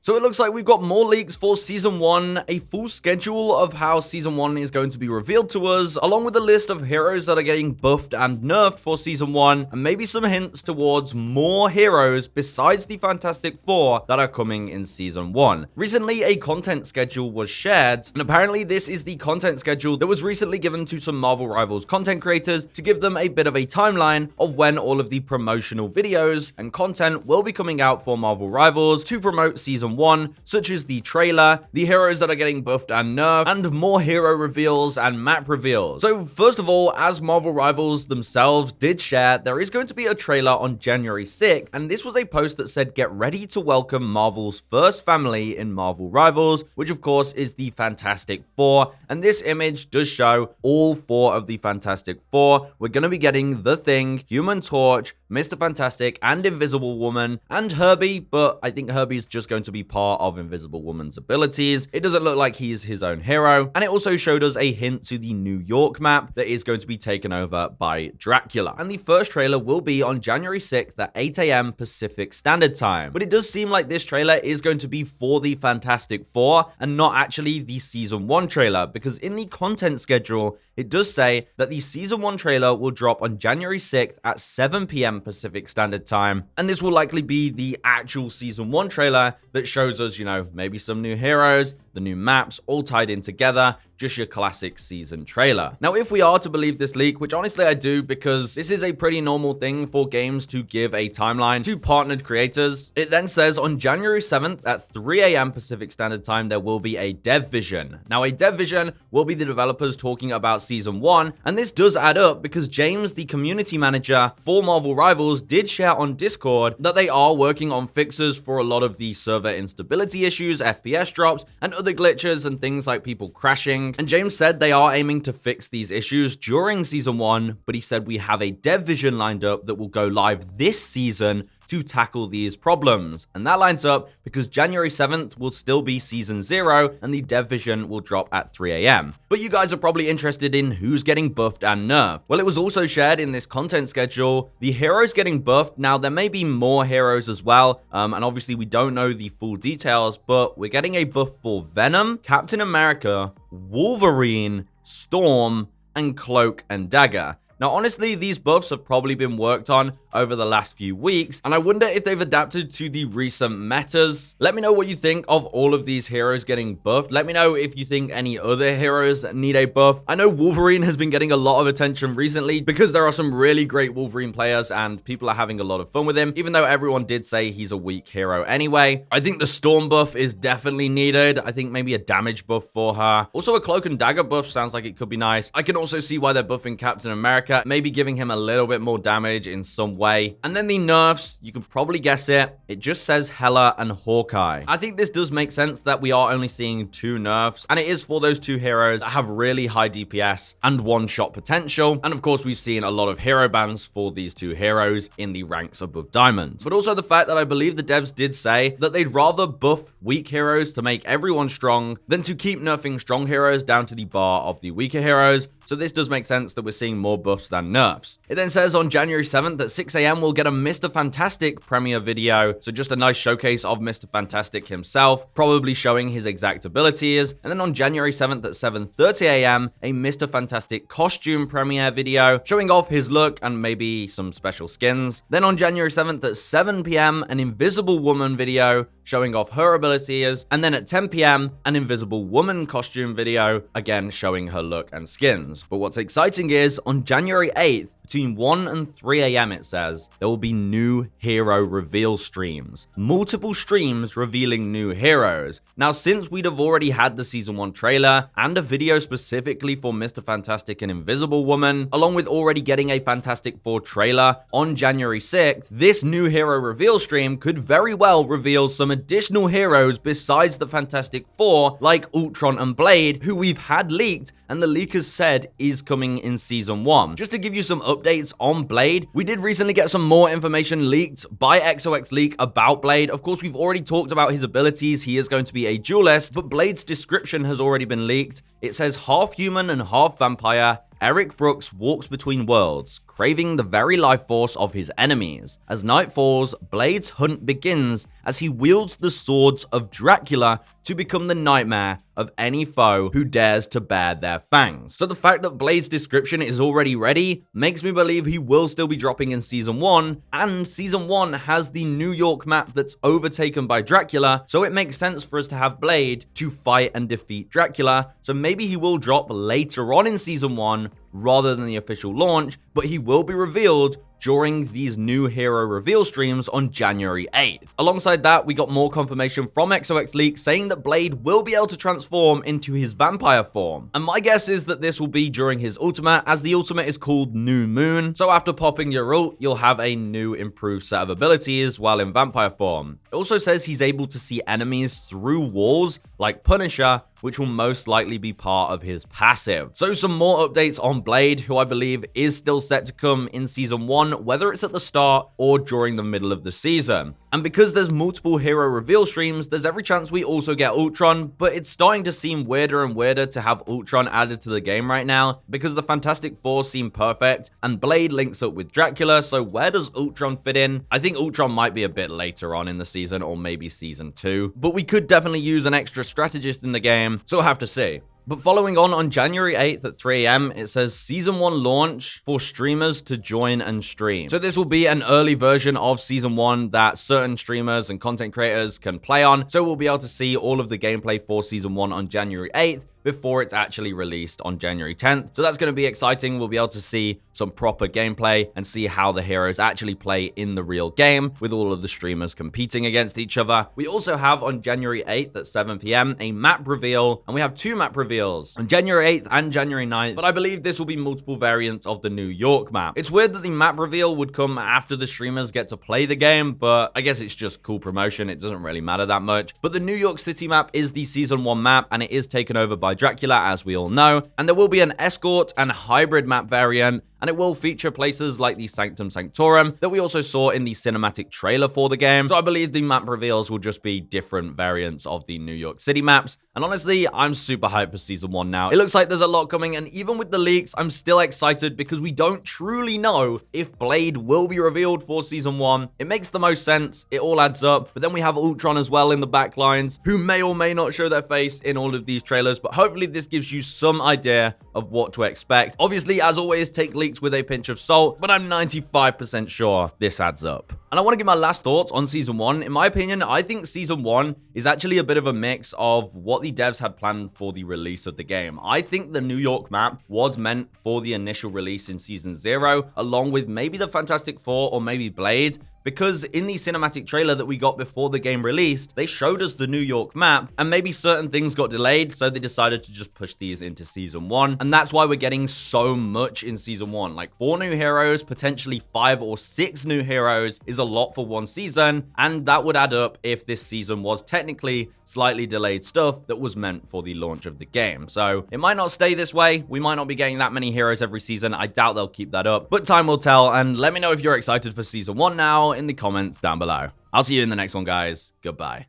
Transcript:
So it looks like we've got more leaks for Season 1, a full schedule of how Season 1 is going to be revealed to us, along with a list of heroes that are getting buffed and nerfed for Season 1, and maybe some hints towards more heroes besides the Fantastic Four that are coming in Season 1. Recently, a content schedule was shared, and apparently this is the content schedule that was recently given to some Marvel Rivals content creators to give them a bit of a timeline of when all of the promotional videos and content will be coming out for Marvel Rivals to promote Season 1, such as the trailer, the heroes that are getting buffed and nerfed, and more hero reveals and map reveals. So first of all, as Marvel Rivals themselves did share, there is going to be a trailer on January 6th, and this was a post that said get ready to welcome Marvel's first family in Marvel Rivals, which of course is the Fantastic Four, and this image does show all four of the Fantastic Four. We're going to be getting The Thing, Human Torch, Mr. Fantastic, and Invisible Woman, and Herbie, but I think Herbie's just going to be part of Invisible Woman's abilities. It doesn't look like he is his own hero, and it also showed us a hint to the New York map that is going to be taken over by Dracula. And the first trailer will be on January 6th at 8 a.m. Pacific Standard Time. But it does seem like this trailer is going to be for the Fantastic Four and not actually the Season 1 trailer, because in the content schedule, it does say that the Season 1 trailer will drop on January 6th at 7 p.m. Pacific Standard Time, and this will likely be the actual Season 1 trailer that shows us, maybe some new heroes, the new maps, all tied in together, just your classic season trailer. Now, if we are to believe this leak, which honestly I do, because this is a pretty normal thing for games to give a timeline to partnered creators, it then says on January 7th at 3 a.m. Pacific Standard Time, there will be a dev vision. Now, a dev vision will be the developers talking about Season 1, and this does add up because James, the community manager for Marvel Rivals, did share on Discord that they are working on fixes for a lot of the server instability issues, FPS drops, and other glitches and things like people crashing. And James said they are aiming to fix these issues during Season 1, but he said we have a dev vision lined up that will go live this season to tackle these problems. And that lines up because January 7th will still be Season 0 and the dev vision will drop at 3 a.m. But you guys are probably interested in who's getting buffed and nerfed. Well, it was also shared in this content schedule, the heroes getting buffed. Now, there may be more heroes as well, and obviously we don't know the full details, but we're getting a buff for Venom, Captain America, Wolverine, Storm, and Cloak and Dagger. Now, honestly, these buffs have probably been worked on over the last few weeks, and I wonder if they've adapted to the recent metas. Let me know what you think of all of these heroes getting buffed. Let me know if you think any other heroes need a buff. I know Wolverine has been getting a lot of attention recently because there are some really great Wolverine players and people are having a lot of fun with him, even though everyone did say he's a weak hero anyway. I think the Storm buff is definitely needed. I think maybe a damage buff for her. Also, a Cloak and Dagger buff sounds like it could be nice. I can also see why they're buffing Captain America, maybe giving him a little bit more damage in some way. And then the nerfs, you can probably guess it. It just says Hela and Hawkeye. I think this does make sense that we are only seeing 2 nerfs, and it is for those 2 heroes that have really high DPS and one-shot potential. And of course, we've seen a lot of hero bans for these 2 heroes in the ranks above Diamond. But also the fact that I believe the devs did say that they'd rather buff weak heroes to make everyone strong than to keep nerfing strong heroes down to the bar of the weaker heroes. So this does make sense that we're seeing more buffs than nerfs. It then says on January 7th at 6 a.m. we'll get a Mr. Fantastic premiere video. So just a nice showcase of Mr. Fantastic himself, probably showing his exact abilities. And then on January 7th at 7:30 a.m. a Mr. Fantastic costume premiere video showing off his look and maybe some special skins. Then on January 7th at 7 p.m. an Invisible Woman video showing off her abilities. And then at 10 p.m. an Invisible Woman costume video, again showing her look and skins. But what's exciting is on January 8th, between 1 and 3 a.m. it says, there will be new hero reveal streams. Multiple streams revealing new heroes. Now, since we'd have already had the Season 1 trailer and a video specifically for Mr. Fantastic and Invisible Woman, along with already getting a Fantastic Four trailer on January 6th, this new hero reveal stream could very well reveal some additional heroes besides the Fantastic Four, like Ultron and Blade, who we've had leaked and the leakers said is coming in Season 1. Just to give you some updates on Blade, we did recently get some more information leaked by XOX Leak about Blade. Of course, we've already talked about his abilities. He is going to be a duelist, but Blade's description has already been leaked. It says half human and half vampire. Eric Brooks walks between worlds, craving the very life force of his enemies. As night falls, Blade's hunt begins as he wields the swords of Dracula to become the nightmare of any foe who dares to bare their fangs. So the fact that Blade's description is already ready makes me believe he will still be dropping in Season 1, and Season 1 has the New York map that's overtaken by Dracula, so it makes sense for us to have Blade to fight and defeat Dracula, so maybe he will drop later on in Season 1 rather than the official launch, but he will be revealed during these new hero reveal streams on January 8th. Alongside that, we got more confirmation from XOX Leaks saying that Blade will be able to transform into his vampire form. And my guess is that this will be during his ultimate, as the ultimate is called New Moon. So after popping your ult, you'll have a new improved set of abilities while in vampire form. It also says he's able to see enemies through walls like Punisher, which will most likely be part of his passive. So some more updates on Blade, who I believe is still set to come in Season 1, whether it's at the start or during the middle of the season. And because there's multiple hero reveal streams, there's every chance we also get Ultron, but it's starting to seem weirder and weirder to have Ultron added to the game right now, because the Fantastic Four seem perfect, and Blade links up with Dracula, so where does Ultron fit in? I think Ultron might be a bit later on in the season, or maybe Season 2, but we could definitely use an extra strategist in the game, so we'll have to see. But following on January 8th at 3 AM, it says Season 1 launch for streamers to join and stream. So this will be an early version of Season 1 that certain streamers and content creators can play on. So we'll be able to see all of the gameplay for Season 1 on January 8th before it's actually released on January 10th. So that's going to be exciting. We'll be able to see some proper gameplay and see how the heroes actually play in the real game with all of the streamers competing against each other. We also have on January 8th at 7 PM a map reveal, and we have two map reveals on January 8th and January 9th, but I believe this will be multiple variants of the New York map. It's weird that the map reveal would come after the streamers get to play the game, but I guess it's just cool promotion. It doesn't really matter that much. But the New York City map is the Season 1 map, and it is taken over by Dracula, as we all know, and there will be an escort and hybrid map variant, and it will feature places like the Sanctum Sanctorum that we also saw in the cinematic trailer for the game. So I believe the map reveals will just be different variants of the New York City maps. And honestly, I'm super hyped for Season 1 now. It looks like there's a lot coming, and even with the leaks, I'm still excited because we don't truly know if Blade will be revealed for Season 1. It makes the most sense. It all adds up. But then we have Ultron as well in the backlines, who may or may not show their face in all of these trailers, but hopefully this gives you some idea of what to expect. Obviously, as always, take leaks with a pinch of salt, but I'm 95% sure this adds up. And I want to give my last thoughts on Season 1. In my opinion, I think Season 1 is actually a bit of a mix of what the devs had planned for the release of the game. I think the New York map was meant for the initial release in Season 0, along with maybe the Fantastic Four or maybe Blade, because in the cinematic trailer that we got before the game released, they showed us the New York map, and maybe certain things got delayed, so they decided to just push these into Season 1, and that's why we're getting so much in Season 1. Like 4 new heroes, potentially 5 or 6 new heroes is a lot for one season, and that would add up if this season was technically slightly delayed stuff that was meant for the launch of the game. So it might not stay this way. We might not be getting that many heroes every season. I doubt they'll keep that up, but time will tell, and let me know if you're excited for Season 1 now in the comments down below. I'll see you in the next one, guys. Goodbye.